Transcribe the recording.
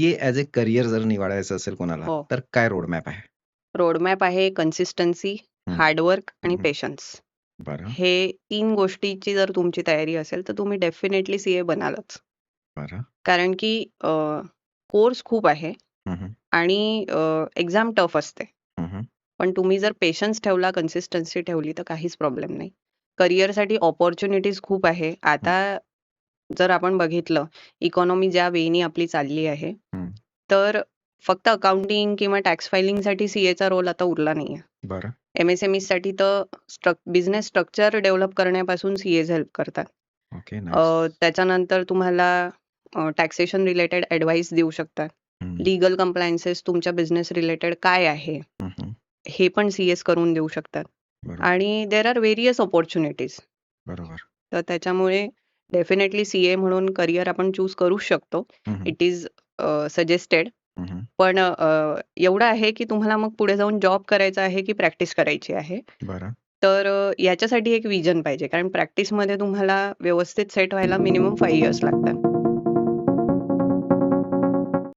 CA as a career जर निवडायचं असेल कोणाला, हो. तर काय रोडमॅप आहे? रोडमॅप आहे कन्सिस्टन्सी, हं, हार्डवर्क आणि हं. पेशन्स. बरं, हे 3 गोष्टीची जर तुमची तयारी असेल, तर तुम्ही डेफिनेटली सीए बनालच. बरं. कारण की कोर्स खूप आहे हं, हं. आणि एक्झाम टफ असते. हं, हं. पण तुम्ही जर पेशन्स ठेवला, कन्सिस्टन्सी ठेवली, तर काहीच प्रॉब्लेम नाही. करिअरसाठी अपॉर्च्युनिटीज खूप आहे. हं, आता जर आपण बघितलं, इकॉनॉमी ज्या वेनी आपली चालली आहे, हं. तर फक्त अकाउंटिंग किंवा टॅक्स फायलिंगसाठी सीएचा रोल आता उरला नाहीये. बरं. एम-एस-एम-ईसाठी तर बिझनेस स्ट्रक्चर डेव्हलप करण्यापासून सीएज हेल्प करतात. Okay, nice. त्याच्यानंतर तुम्हाला टॅक्सेशन रिलेटेड ॲडवाईस देऊ शकतात. हं, लीगल कंप्लायन्सेस तुमच्या बिझनेस रिलेटेड काय आहे, हं, हं. हे पण सीएस करून देऊ शकतात. बरोबर, आणि देअर आर व्हेरियस अपॉर्च्युनिटीज. बरोबर. तर त्याच्यामुळे डेफिनेटली सीए म्हणून करियर आपण चूज करू शकतो. हं, हं. It is suggested. हं, हं. पण एवढं आहे की तुम्हाला मग पुढे जाऊन जॉब करायचा आहे की प्रॅक्टिस करायची आहे. बरं. तर याच्यासाठी एक व्हिजन पाहिजे. कारण प्रॅक्टिसमध्ये तुम्हाला व्यवस्थित सेट व्हायला मिनिमम 5 इयर्स लागतात.